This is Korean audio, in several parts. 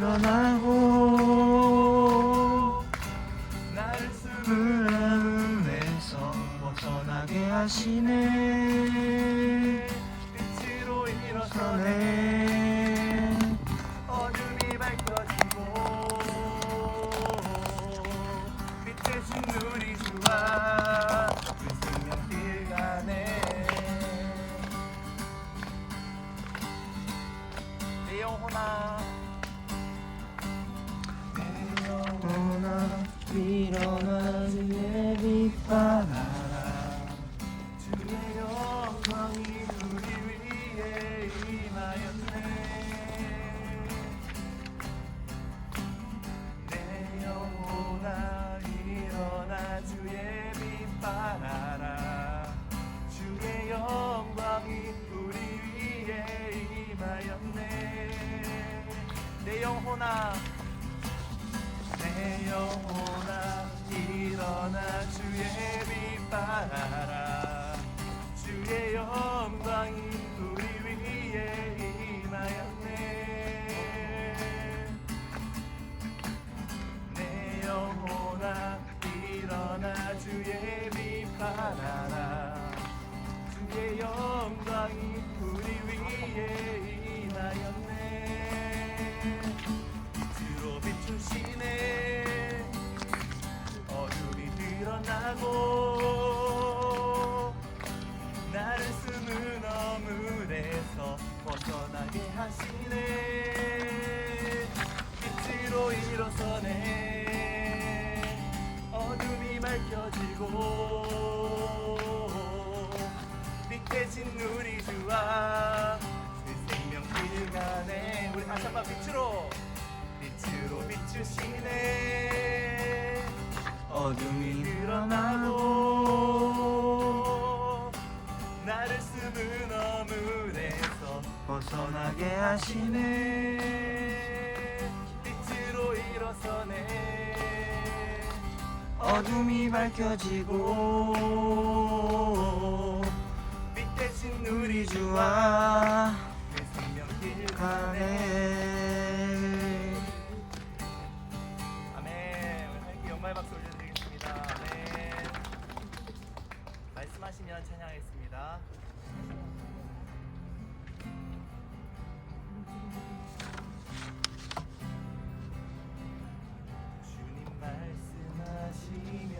드러나고 나를 스물에서 벗어나게 하시네. 빛으로 일어서네. 어둠이 밝혀지고 빛의 진눈이 주와 그 생명길 가네. 내 영혼아 일어나 주의 빛 발하라. 주의 영광이 우리 위에 임하였네. 내 영혼아 일어나 주의 빛 발하라. 주의 영광이 우리 위에 임하였네. 내 영혼아 내 영혼아 일어나 주의 빛 발하라. 주의 영광이 우리 위에 임하였네. 내 영혼아 일어나 주의 빛 발하라. 주의 영광이 우리 위에 임하였네. 빛으로 비추시네. 어둠이 드러나고 나를 숨은 어물에서 벗어나게 하시네. 빛으로 일어서네. 어둠이 밝혀지고 빛의 진눈이 주와 그 생명길 가네. 우리 다시 한번 빛으로 비추시네. 어둠이 드러나고 나를 숨은 어물에서 벗어나게 하시네. 빛으로 일어서네. 어둠이 밝혀지고 빛의 진눈이 주와 내 생명길 가네. 영광의 박수 올려드리겠습니다. 네. 말씀하시면 찬양하겠습니다. 주님 말씀하시면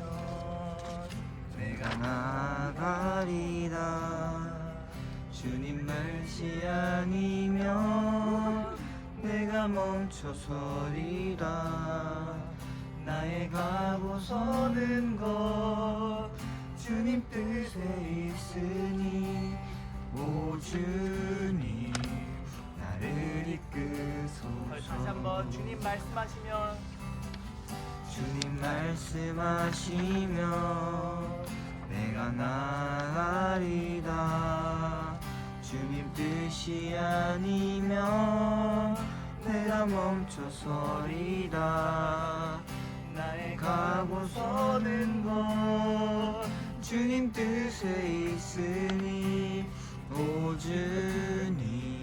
내가 나가리라. 주님 말씀 아니면 내가 멈춰서리라. 나의 가고 서는 것 주님 뜻에 있으니 오 주님 나를 이끄소서. 다시 한번 주님 말씀하시면 주님 말씀하시면 내가 나가리라. 주님 뜻이 아니면 내가 멈춰서리라. 나의 가고 서는 것 주님 뜻에 있으니 오 주님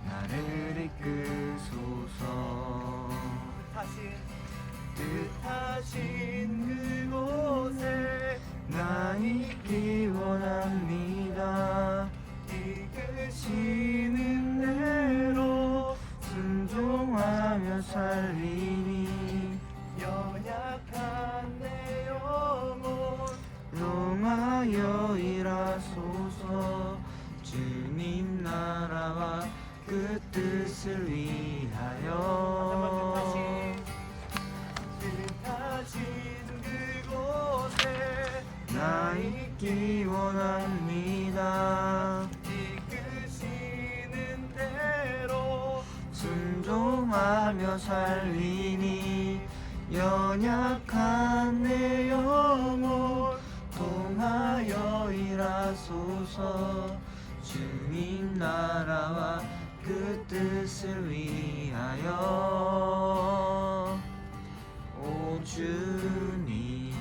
나를 이끄소서. 뜻하신 그곳에 나 있기 원합니다. 이끄시는 대로 순종하며 살리니 연약한 내 영혼 용하여 일하소서. 주님 나라와 그 뜻을 위하여 뜻하신 그곳에 나 있기 원합니다. 이끄시는 대로 순종하며 살리니 연약한 내 영혼 통하여 일하소서. 주님 나라와 그 뜻을 위하여 오 주님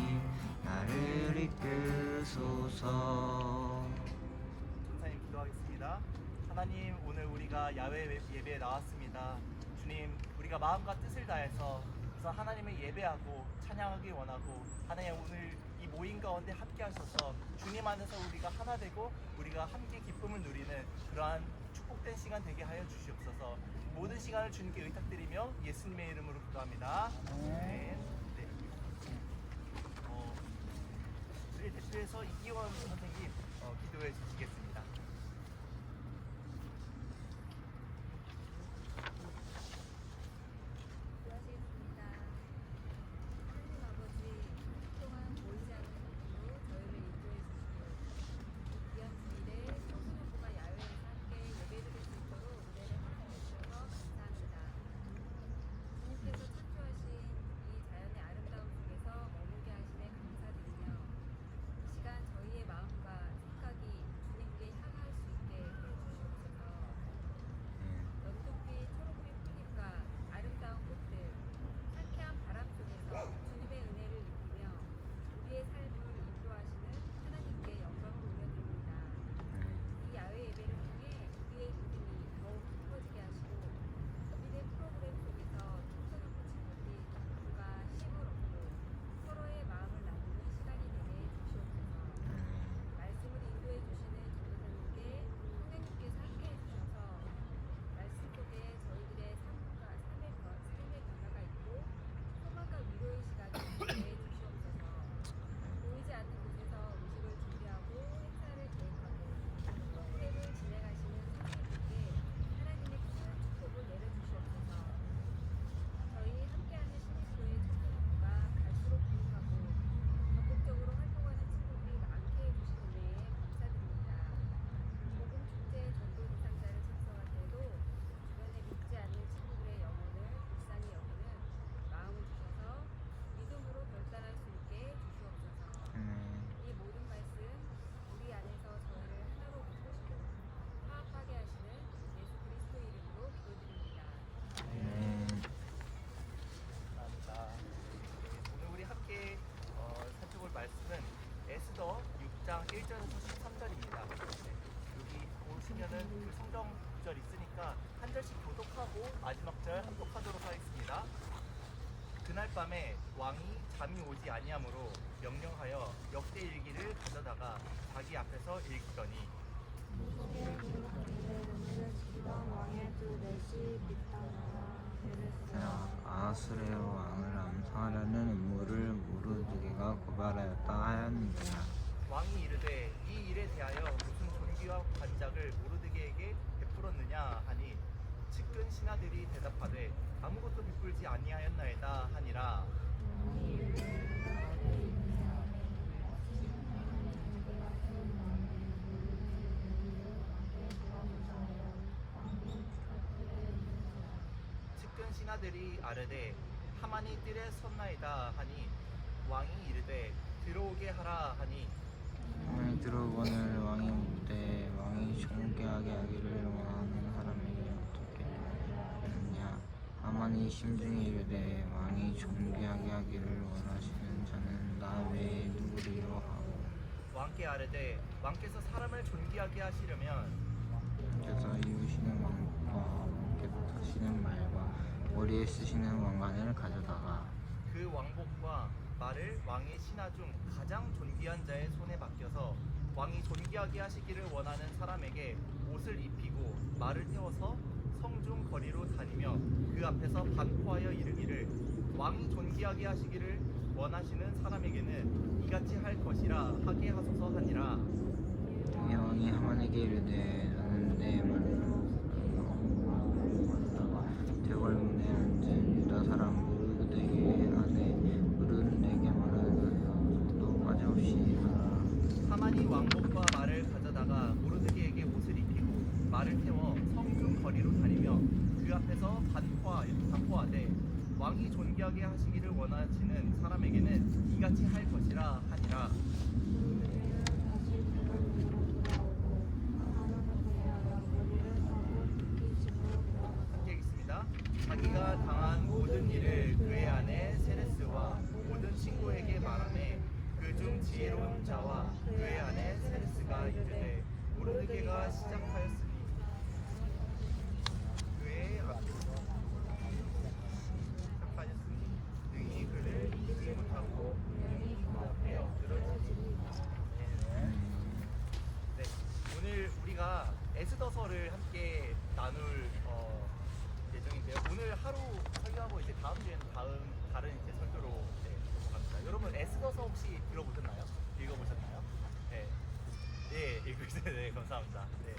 나를 이끄소서. 전사님 기도하겠습니다. 하나님, 오늘 우리가 야외 예배에 나왔습니다. 주님, 우리가 마음과 뜻을 다해서 우선 하나님을 예배하고 찬양하기 원하고 하나님 오늘 이 모임 가운데 함께 하셔서 주님 안에서 우리가 하나 되고 우리가 함께 기쁨을 누리는 그러한 축복된 시간 되게 하여 주시옵소서. 모든 시간을 주님께 의탁드리며 예수님의 이름으로 기도합니다. 네. 네. 우리 대표에서 이기원 선생님 기도해 주시겠습니다. 기도하시겠습니다. 하나님 아버지, 그동안 보이지 않는 힘으로 저희를 인도해 주시고 이 귀한 주일에 청소년부가 야외에서 함께 예배드릴 수 있도록 은혜를 허락해 주셔서 감사합니다. 주님께서 창조하신 이 자연의 아름다움 속에서 머물게 하심에 감사드리며 이 시간 저희의 마음과 생각이 주님께 향할 수 있게 해주시옵소서. 연두빛, 초록빛 풀잎과 아름다운 꽃들, 상쾌한 바람 속에서 주님의 은혜를 느끼며 우리의 삶을 인도하시는 하나님께 영광을 올려드립니다. 이 야외 예배를 통해 우리의 믿음이 더욱 깊어지게 하시고 우리의 프로그램 속에서 청소년부 친구들이 누가 힘을 얻고 서로의 마음을 나누는 시간이 되게 해주시옵소서. 말씀을 인도해 주시는 전도사님께 성령님께서 함께 해주셔서 말씀 속에 저희들의 삶의 변화가 있고 소망과 위로의 시간을 되게 해주시옵소서. 보이지 않는 곳에서 음식을 준비하고 행사를 계획하고 프로그램을 진행하시는 선생님께 하나님의 큰 축복을 내려주시옵소서. 저희 함께하는 신입교회 청소년부가 갈수록 부족하고 적극적으로 활동하는 친구들이 많게 해주신 은혜에 감사드립니다. 복음 축제 전도 대상자를 작성할 때도 주변에 믿지 않는 친구들의 영혼을 불쌍히 여기는 마음을 주셔서 믿음으로 결단할 수 있게 주시옵소서. 이 모든 말씀 우리 안에서 저희를 하나로 묶으시고 화합하게 하시는 예수 그리스도 이름으로 기도드립니다. 감사합니다. 오늘 우리 함께 살펴볼 말씀은 에스더 6장 1절에서 13절입니다. 여기 보시면은 그 성경 구절 있으니까 한 절씩 교독하고 마지막 절 합독하도록 하겠습니다. 그날 밤에 왕이 잠이 오지 아니하므로 명령하여 역대 일기를 가져다가 자기 앞에서 읽더니 아하스레오 왕을 암살하는 음모를 모르드게가 고발하였다 하였느니라. 왕이 이르되 이 일에 대하여 무슨 존귀와 관작을 모르드게에게 베풀었느냐 하니 측근 신하들이 대답하되 아무것도 베풀지 아니하였나이다 하니라. 측근 신하들이 아뢰되 하만이 뜰에 섰나이다 하니 왕이 이르되 들어오게 하라 하니 왕이 들어오거늘 왕이 묻되 왕이 존귀하게 하기를 원하는 사람에게 어떻게 하느냐. 하만이 심중에 이르되 왕이 존귀하게 하기를 원하시는 자는 나 외에 누구리요 하고 왕께 아뢰되 왕께서 사람을 존귀하게 하시려면 왕께서 이루시는 왕과 왕께서 하시는 말과 머리에 쓰시는 왕관을 가져다가 그 왕복과 말을 왕의 신하 중 가장 존귀한 자의 손에 맡겨서 왕이 존귀하게 하시기를 원하는 사람에게 옷을 입히고 말을 태워서 성중 거리로 다니며 그 앞에서 반포하여 이르기를 왕이 존귀하게 하시기를 원하시는 사람에게는 이같이 할 것이라 하게 하소서 하니라. 이에 왕이 하만에게 이르되 너는 내 말로 대궐문에 앉은 유다 사람 모르드게 안에 모르드게 말하여 또 가져옵시 하라. 하만이 왕복과 말을 가져다가 모르드게에게 옷을 입히고 말을 태워 성중 거리로 다니며 그 앞에서 반포하되 왕이 존귀하게 하시기를 원하시는 사람에게는 이같이 할 것이라 하니라. 함께 읽습니다. 자기가 당한 모든 일을 그의 아내 세레스와 모든 친구에게 말하매 그중 지혜로운 자와 그의 아내 세레스가 이르되 모르드게가 시작하였으니 그의 앞에서 하루 설교하고 이제 다음 주에는 다른 이제 설교로 넘어갑니다. 여러분 에스더서 혹시 들어보셨나요? 읽어보셨나요? 네, 네 읽으세요. 네, 감사합니다. 네,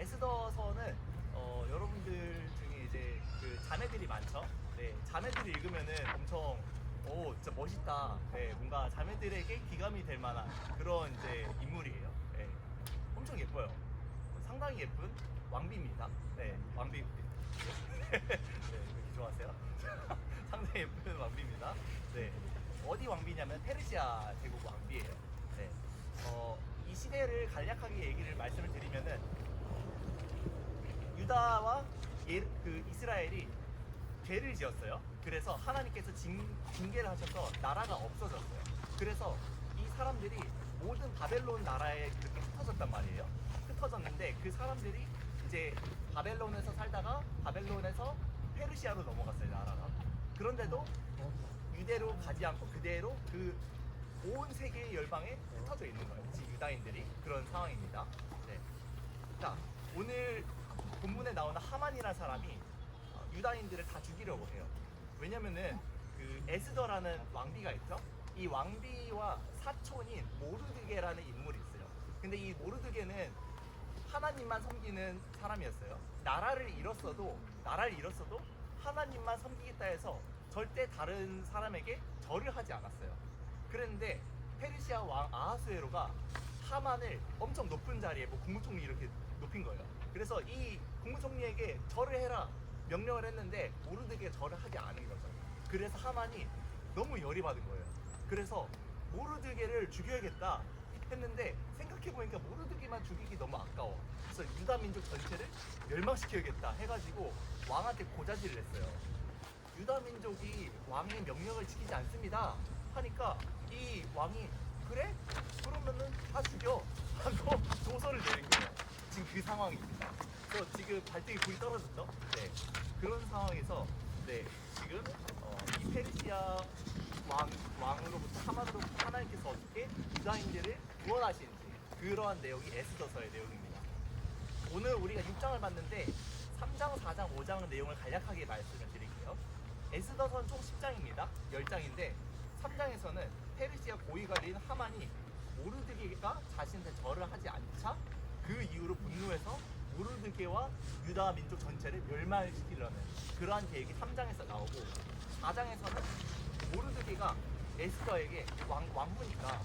에스더서는 여러분들 중에 이제 그 자매들이 많죠. 네, 자매들이 읽으면은 엄청 진짜 멋있다. 네, 뭔가 자매들에게 귀감이 될 만한 그런 이제 인물이에요. 네, 엄청 예뻐요. 상당히 예쁜 왕비입니다. 네, 왕비. 네, 그렇게 좋아하세요? 상당히 예쁜 왕비입니다. 네, 어디 왕비냐면 페르시아 제국 왕비예요. 네, 이 시대를 간략하게 말씀을 드리면은 유다와 그 이스라엘이 죄를 지었어요. 그래서 하나님께서 징계를 하셔서 나라가 없어졌어요. 그래서 이 사람들이 모든 바벨론 나라에 그렇게 흩어졌단 말이에요. 흩어졌는데 그 사람들이 이제 바벨론에서 살다가 바벨론에서 페르시아로 넘어갔어요, 나라가. 그런데도 유대로 가지 않고 그대로 그 온 세계의 열방에 흩어져 있는 거예요. 지금 유다인들이 그런 상황입니다. 네. 자, 오늘 본문에 나오는 하만이라는 사람이 유다인들을 다 죽이려고 해요. 왜냐면은 그 에스더라는 왕비가 있죠. 이 왕비와 사촌인 모르드게라는 인물이 있어요. 근데 이 모르드게는 하나님만 섬기는 사람이었어요. 나라를 잃었어도 하나님만 섬기겠다 해서 절대 다른 사람에게 절을 하지 않았어요. 그랬는데 페르시아 왕 아하수에로가 하만을 엄청 높은 자리에 국무총리 이렇게 높인 거예요. 그래서 이 국무총리에게 절을 해라 명령을 했는데 모르드게가 절을 하지 않은 거죠. 그래서 하만이 너무 열이 받은 거예요. 그래서 모르드게를 죽여야겠다 했는데 생각해보니까 모르드게만 죽이기 너무 아까워. 그래서 유다 민족 전체를 멸망시켜야겠다 해가지고 왕한테 고자질을 했어요. 유다 민족이 왕의 명령을 지키지 않습니다 하니까 이 왕이 그래? 그러면은 다 죽여 하고 조서를 내린 거예요. 지금 그 상황입니다. 그래서 지금 발등에 불이 떨어졌죠? 네. 그런 상황에서 네, 지금 이 페르시아 왕으로부터 하만으로부터 하나님께서 어떻게 유다인들을 구원하시는지 그러한 내용이 에스더서의 내용입니다. 오늘 우리가 6장을 봤는데 3장, 4장, 5장 내용을 간략하게 말씀을 드릴게요. 에스더서는 총 10장입니다. 10장인데 3장에서는 페르시아 고위관리인 하만이 모르드게가 자신한테 절을 하지 않자 그 이후로 분노해서 모르드게와 유다 민족 전체를 멸망시키려는 그러한 계획이 3장에서 나오고 4장에서는 모르드게가 에스더에게 왕후니까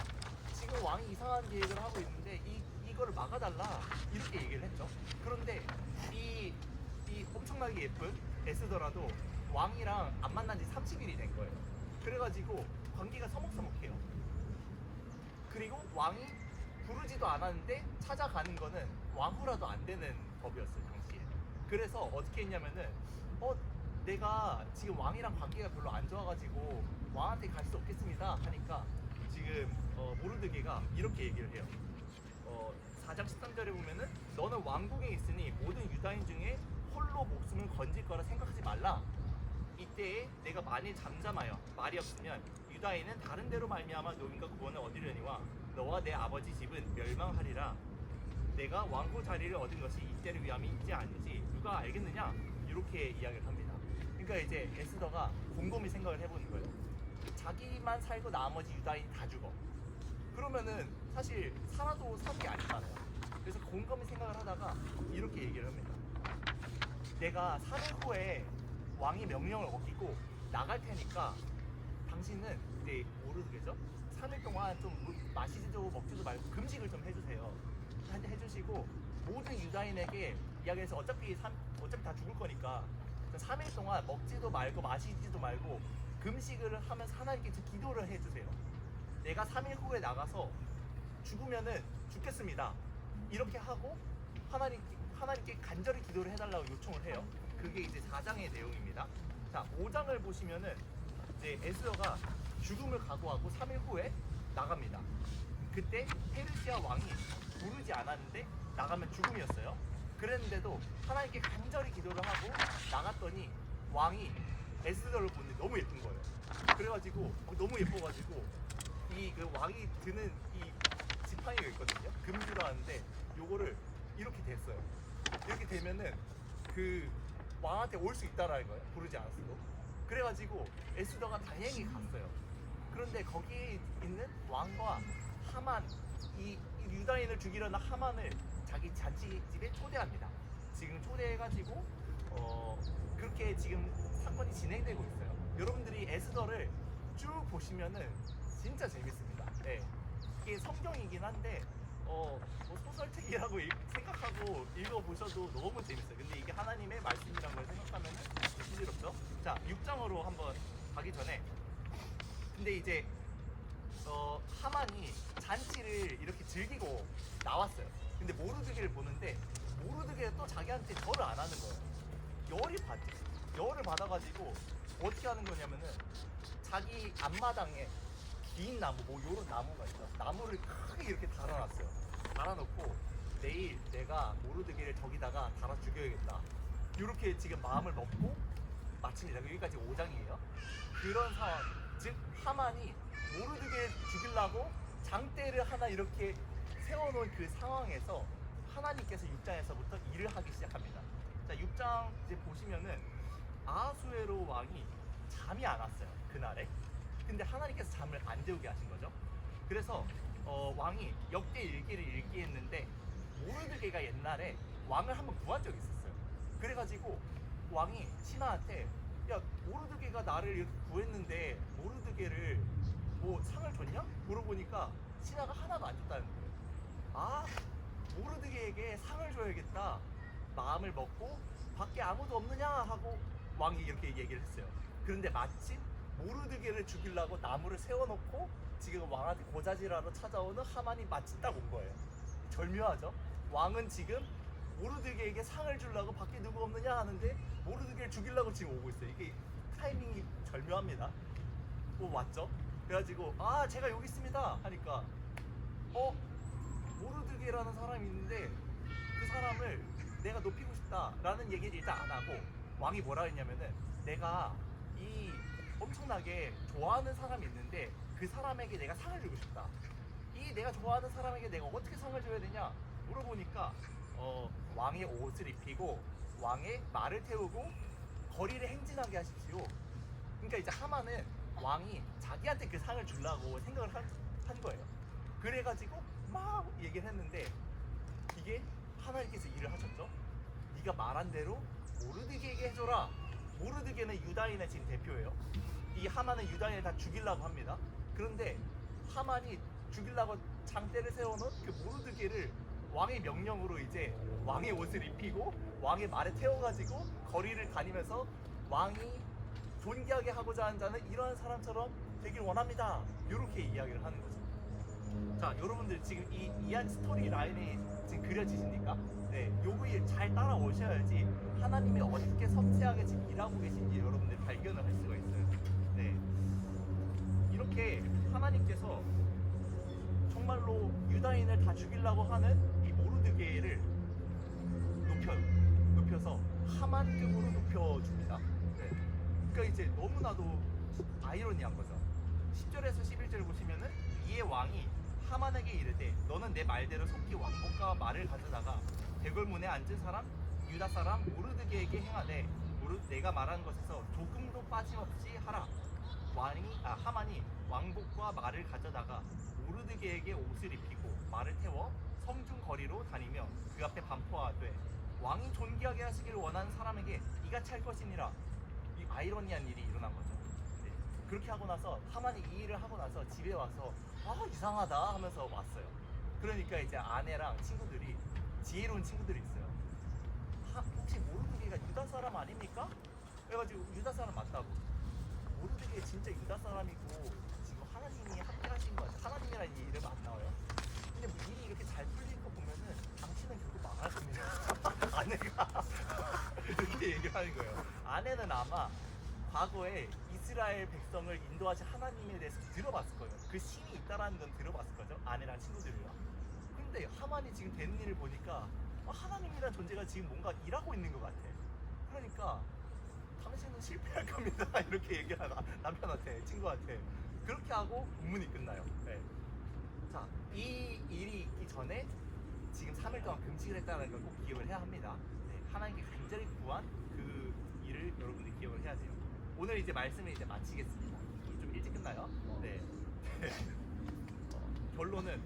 지금 왕이 이상한 계획을 하고 있는데 이거를 막아달라 이렇게 얘기를 했죠. 그런데 이 엄청나게 예쁜 에스더라도 왕이랑 안 만난 지 30일이 된 거예요. 그래가지고 관계가 서먹서먹해요. 그리고 왕이 부르지도 않았는데 찾아가는 거는 왕후라도 안 되는 법이었어요, 당시에. 그래서 어떻게 했냐면은 내가 지금 왕이랑 관계가 별로 안 좋아가지고 왕한테 갈 수 없겠습니다 하니까 지금 모르드게가 이렇게 얘기를 해요. 4장 13절에 보면은 너는 왕궁에 있으니 모든 유다인 중에 홀로 목숨을 건질 거라 생각하지 말라. 이때에 내가 만일 잠잠하여 말이 없으면 유다인은 다른 데로 말미암아 노임과 구원을 얻으려니와 너와 내 아버지 집은 멸망하리라. 내가 왕후 자리를 얻은 것이 이때를 위함이 있지 아니지 누가 알겠느냐? 이렇게 이야기를 합니다. 그러니까 이제 에스더가 곰곰이 생각을 해보는 거예요. 자기만 살고 나머지 유다인이 다 죽어. 그러면은 사실 살아도 산 게 아니잖아요. 그래서 곰곰이 생각을 하다가 이렇게 얘기를 합니다. 내가 3일 후에 왕의 명령을 어기고 나갈 테니까 당신은 이제 모르겠죠? 3일 동안 좀 마시지도 먹지도 말고 금식을 좀 해주세요. 해주시고 모든 유다인에게 이야기해서 어차피 다 죽을 거니까 3일 동안 먹지도 말고 마시지도 말고 금식을 하면서 하나님께 기도를 해주세요. 내가 3일 후에 나가서 죽으면은 죽겠습니다. 이렇게 하고 하나님께 간절히 기도를 해달라고 요청을 해요. 그게 이제 4장의 내용입니다. 자, 5장을 보시면은 이제 에스더가 죽음을 각오하고 3일 후에 나갑니다. 그때 페르시아 왕이 부르지 않았는데 나가면 죽음이었어요. 그랬는데도 하나님께 간절히 기도를 하고 나갔더니 왕이 에스더를 보는데 너무 예쁜 거예요. 그래가지고 너무 예뻐가지고 그 왕이 드는 이 지팡이가 있거든요. 금주라 하는데 요거를 이렇게 됐어요. 이렇게 되면은 그 왕한테 올 수 있다라는 거예요. 부르지 않았어도. 그래가지고 에스더가 다행히 갔어요. 그런데 거기에 있는 왕과 하만, 이 유다인을 죽이려는 하만을 자기 잔치집에 초대합니다. 지금 초대해가지고 그렇게 지금 사건이 진행되고 있어요. 여러분들이 에스더를 쭉 보시면은 진짜 재밌습니다. 네. 이게 성경이긴 한데 뭐 소설책이라고 생각하고 읽어보셔도 너무 재밌어요. 근데 이게 하나님의 말씀이라는 걸 생각하면은 부질없죠. 자, 6장으로 한번 가기 전에 근데 이제 하만이 잔치를 이렇게 즐기고 나왔어요. 근데 모르드게를 보는데 모르드게가 또 자기한테 절을 안 하는 거예요. 열을 받아가지고 어떻게 하는 거냐면은 자기 앞마당에 긴 나무, 뭐 요런 나무가 있어. 나무를 크게 이렇게 달아놨어요. 달아놓고 내일 내가 모르드게를 저기다가 달아 죽여야겠다. 이렇게 지금 마음을 먹고 마칩니다. 여기까지 5장이에요. 그런 상황, 즉 하만이 모르드게를 죽이려고 장대를 하나 이렇게 세워놓은 그 상황에서 하나님께서 6장에서부터 일을 하기 시작합니다. 자, 6장 이제 보시면은 아하수에로 왕이 잠이 안 왔어요. 그날에. 근데 하나님께서 잠을 안 재우게 하신 거죠. 그래서 왕이 역대 일기를 읽기했는데 모르드게가 옛날에 왕을 한번 구한 적이 있었어요. 그래가지고 왕이 신하한테 야, 모르드게가 나를 이렇게 구했는데 모르드게를 뭐 상을 줬냐? 물어보니까 신하가 하나도 안 줬다는 거예요. 아, 모르드게에게 상을 줘야겠다 마음을 먹고 밖에 아무도 없느냐 하고 왕이 이렇게 얘기를 했어요. 그런데 마침 모르드게를 죽이려고 나무를 세워놓고 지금 왕한테 고자질하러 찾아오는 하만이 마침 딱 온 거예요. 절묘하죠? 왕은 지금 모르드게에게 상을 주려고 밖에 누구 없느냐 하는데 모르드게를 죽이려고 지금 오고 있어요. 이게 타이밍이 절묘합니다. 왔죠? 그래가지고 아, 제가 여기 있습니다 하니까 모르드게라는 사람이 있는데 그 사람을 내가 높이고 싶다라는 얘기를 일단 안 하고 왕이 뭐라 했냐면은 내가 이 엄청나게 좋아하는 사람이 있는데 그 사람에게 내가 상을 주고 싶다. 이 내가 좋아하는 사람에게 내가 어떻게 상을 줘야 되냐 물어보니까 왕의 옷을 입히고 왕의 말을 태우고 거리를 행진하게 하십시오. 그러니까 이제 하만은 왕이 자기한테 그 상을 주려고 생각을 한 거예요. 그래가지고 막 얘기를 했는데 이게 하나님께서 일을 하셨죠. 네가 말한 대로 모르드게에게 해줘라. 모르드게는 유다인의 지금 대표예요. 이 하만은 유다인을 다 죽이려고 합니다. 그런데 하만이 죽이려고 장대를 세워놓은 그 모르드게를 왕의 명령으로 이제 왕의 옷을 입히고 왕의 말에 태워가지고 거리를 다니면서 왕이 존귀하게 하고자 하는 자는 이러한 사람처럼 되길 원합니다. 이렇게 이야기를 하는 거죠. 자, 여러분들 지금 이 이한 스토리 라인이 지금 그려지십니까? 네, 요거 잘 따라오셔야지 하나님이 어떻게 섬세하게 지금 일하고 계신지 여러분들 발견을 할 수가 있어요. 네, 이렇게 하나님께서 정말로 유다인을 다 죽이려고 하는 이 모르드게를 높여서 하만급으로 높여줍니다. 네. 그러니까 이제 너무나도 아이러니한 거죠. 10절에서 11절을 보시면은 이에 왕이 하만에게 이르되 너는 내 말대로 속히 왕복과 말을 가져다가 대궐문에 앉은 사람 유다 사람 모르드게에게 행하되 내가 말한 것에서 조금도 빠짐없이 하라. 하만이 왕복과 말을 가져다가 모르드게에게 옷을 입히고 말을 태워 성중 거리로 다니며 그 앞에 반포하되 왕이 존귀하게 하시기를 원하는 사람에게 이가 찰 것이니라. 이 아이러니한 일이 일어난 거죠. 네. 그렇게 하고 나서 하만이 이 일을 하고 나서 집에 와서 이상하다 하면서 왔어요. 그러니까 이제 아내랑 친구들이 지혜로운 친구들이 있어요. 혹시 모르드게가 유다 사람 아닙니까? 그래가지고 유다 사람 맞다고. 모르드게 진짜 유다 사람이고 지금 하나님이 함께 하신 거 같아요. 하나님이라는 이름 안 나와요. 근데 뭐 일이 이렇게 잘 풀릴 거 보면은 당신은 결국 망할 겁니다. 아내가 이렇게 얘기를 하는 거예요. 아내는 아마 과거에 이스라엘 백성을 인도하신 하나님에 대해서 들어봤을 거예요. 그 신이 있다라는 건 들어봤을 거죠. 아내랑 친구들이랑. 근데 하만이 지금 되는 일을 보니까 하나님이라는 존재가 지금 뭔가 일하고 있는 것 같아. 그러니까 당신은 실패할 겁니다. 이렇게 얘기하다가 남편한테, 친구한테 그렇게 하고 본문이 끝나요. 네. 자, 이 일이 있기 전에 지금 3일 동안 금식을 했다는 걸 꼭 기억을 해야 합니다. 네, 하나님께 간절히 구한 그 여러분들 기억을 해야 돼요. 오늘 이제 말씀을 이제 마치겠습니다. 좀 일찍 끝나요? 네. 결론은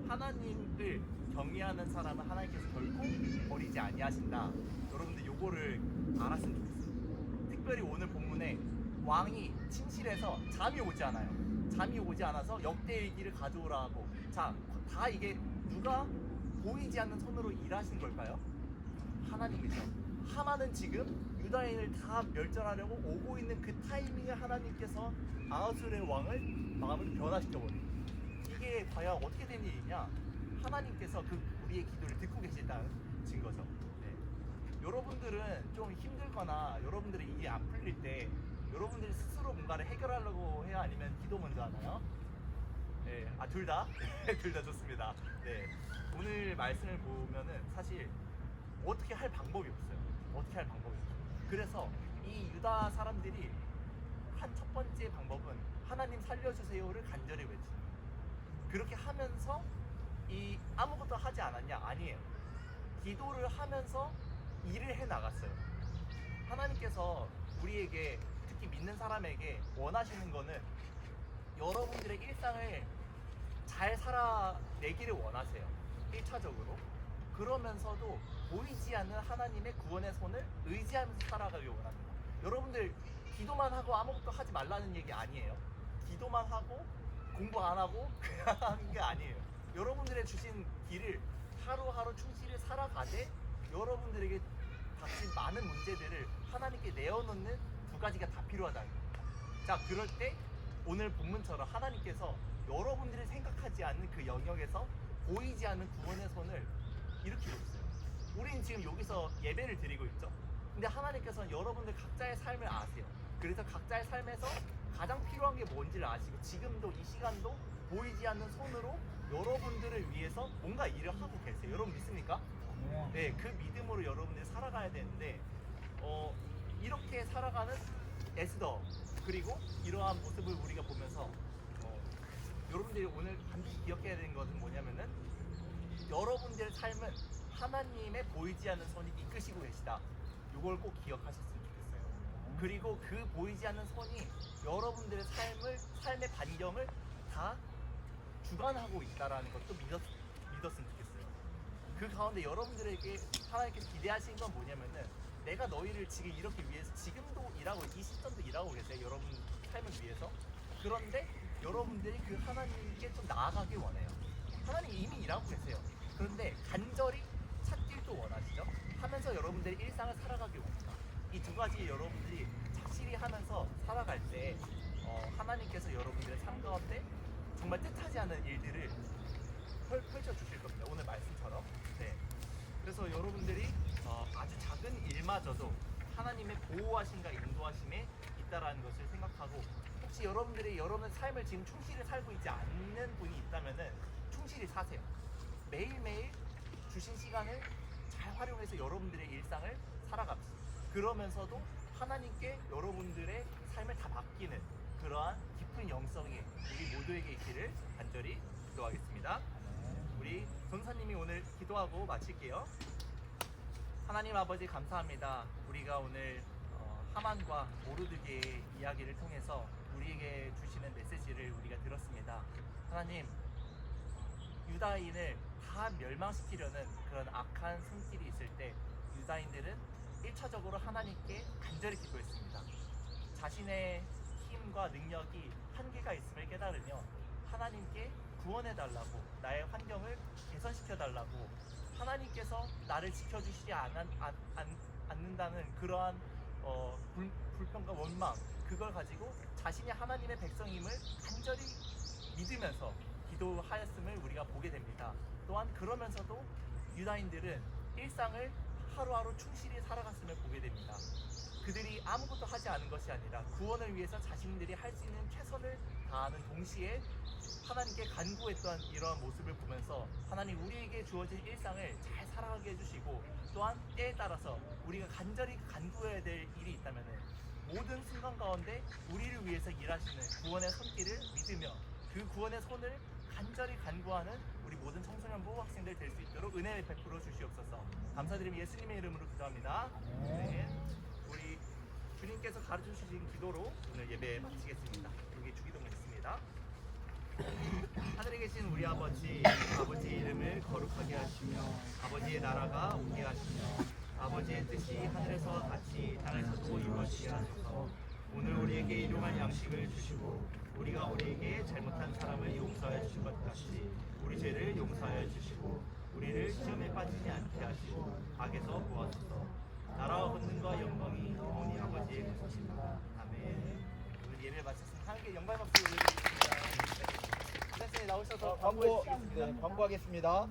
하나님을 경외하는 사람은 하나님께서 결코 버리지 아니하신다. 여러분들 요거를 알았으면 좋겠어요. 특별히 오늘 본문에 왕이 침실에서 잠이 오지 않아요. 잠이 오지 않아서 역대일기를 가져오라 하고, 자, 다 이게 누가 보이지 않는 손으로 일하신 걸까요? 하나님이죠. 하만은 지금 유다인을 다 멸절하려고 오고 있는 그 타이밍에 하나님께서 아하수르의 왕을 마음을 변화시켜버려요. 이게 과연 어떻게 된 일이냐? 하나님께서 그 우리의 기도를 듣고 계신다는 증거죠. 네. 여러분들은 좀 힘들거나 여러분들의 일이 안 풀릴 때 여러분들이 스스로 뭔가를 해결하려고 해야, 아니면 기도 먼저 하나요? 네, 둘 다? 둘 다 좋습니다. 네. 오늘 말씀을 보면은 사실 어떻게 할 방법이 없어요. 어떻게 할 방법이 없어요. 그래서 이 유다 사람들이 한 첫 번째 방법은 하나님 살려주세요를 간절히 외치는 거예요. 그렇게 하면서 이 아무것도 하지 않았냐? 아니에요. 기도를 하면서 일을 해 나갔어요. 하나님께서 우리에게, 특히 믿는 사람에게 원하시는 거는 여러분들의 일상을 잘 살아내기를 원하세요. 1차적으로. 그러면서도 보이지 않는 하나님의 구원의 손을 의지하면서 살아가길 원합니다. 여러분들 기도만 하고 아무것도 하지 말라는 얘기 아니에요. 기도만 하고 공부 안 하고 그냥 하는 게 아니에요. 여러분들의 주신 길을 하루하루 충실히 살아가되 여러분들에게 닥친 많은 문제들을 하나님께 내어놓는 두 가지가 다 필요하다는 겁니다. 자, 그럴 때 오늘 본문처럼 하나님께서 여러분들이 생각하지 않는 그 영역에서 보이지 않는 구원의 손을 일으키고 있어요. 우리는 지금 여기서 예배를 드리고 있죠. 근데 하나님께서는 여러분들 각자의 삶을 아세요. 그래서 각자의 삶에서 가장 필요한 게 뭔지를 아시고 지금도 이 시간도 보이지 않는 손으로 여러분들을 위해서 뭔가 일을 하고 계세요. 여러분 믿습니까? 네, 그 믿음으로 여러분들이 살아가야 되는데 이렇게 살아가는 에스더, 그리고 이러한 모습을 우리가 보면서 여러분들이 오늘 반드시 기억해야 되는 것은 뭐냐면은 여러분들의 삶은 하나님의 보이지 않는 손이 이끄시고 계시다. 이걸 꼭 기억하셨으면 좋겠어요. 그리고 그 보이지 않는 손이 여러분들의 삶의 반경을 다 주관하고 있다라는 것도 믿었으면 좋겠어요. 그 가운데 여러분들에게 하나님께서 기대하신 건 뭐냐면은 내가 너희를 지금 이렇게 위해서 지금도 일하고 이 시점도 일하고 계세요. 여러분 삶을 위해서. 그런데 여러분들이 그 하나님께 좀 나아가길 원해요. 하나님 이미 일하고 계세요. 그런데 간절히 찾길 또 원하시죠. 하면서 여러분들이 일상을 살아가길 원합니다. 이 두 가지 여러분들이 착실히 하면서 살아갈 때 하나님께서 여러분들의 삶 가운데 정말 뜻하지 않은 일들을 펼쳐 주실 겁니다. 오늘 말씀처럼. 네. 그래서 여러분들이 아주 작은 일마저도 하나님의 보호하심과 인도하심에 있다라는 것을 생각하고, 혹시 여러분들이 여러분의 삶을 지금 충실히 살고 있지 않는 분이 있다면은 충실히 사세요. 매일매일 주신 시간을 잘 활용해서 여러분들의 일상을 살아갑시다. 그러면서도 하나님께 여러분들의 삶을 다 맡기는 그러한 깊은 영성이 우리 모두에게 있기를 간절히 기도하겠습니다. 우리 전사님이 오늘 기도하고 마칠게요. 하나님 아버지 감사합니다. 우리가 오늘 하만과 모르드게의 이야기를 통해서 우리에게 주시는 메시지를 우리가 들었습니다. 하나님, 유다인을 다 멸망시키려는 그런 악한 손길이 있을 때 유다인들은 1차적으로 하나님께 간절히 기도했습니다. 자신의 힘과 능력이 한계가 있음을 깨달으며 하나님께 구원해달라고, 나의 환경을 개선시켜달라고, 하나님께서 나를 지켜주시지 않는다는 그러한 불평과 원망, 그걸 가지고 자신이 하나님의 백성임을 간절히 믿으면서 기도하였음을 우리가 보게 됩니다. 또한 그러면서도 유다인들은 일상을 하루하루 충실히 살아갔음을 보게 됩니다. 그들이 아무것도 하지 않은 것이 아니라 구원을 위해서 자신들이 할 수 있는 최선을 다하는 동시에 하나님께 간구했던 이러한 모습을 보면서 하나님, 우리에게 주어진 일상을 잘 살아가게 해주시고, 또한 때에 따라서 우리가 간절히 간구해야 될 일이 있다면 모든 순간 가운데 우리를 위해서 일하시는 구원의 손길을 믿으며 그 구원의 손을 간절히 간구하는 우리 모든 청소년부 학생들 될 수 있도록 은혜를 베풀어 주시옵소서. 감사드리며 예수님의 이름으로 기도합니다. 네. 우리 주님 가르쳐 주신 기도로 오늘 예배 마치겠습니다. 여기 주기도문 있습니다. 하늘에 계신 우리 아버지, 아버지의 이름을 거룩하게 하시며 아버지의 나라가 오게 하시며 아버지의 뜻이 하늘에서 같이 땅에서도 이루어지게 하소서. 오늘 우리에게 일용할 양식을 주시고 우리가 우리에게 잘못한 사람을 용서하여 주신 것 같이 우리 죄를 용서하여 주시고 우리를 시험에 빠지지 않게 하시고 악에서 구하소서. 나라와 권능과 영광이 영원히 아버지의 것입니다. 아멘. 오늘 예배 마쳤습니다. 하나님께 영광 박수 올려드리겠습니다. 선생님 나오셔서 광고하겠습니다.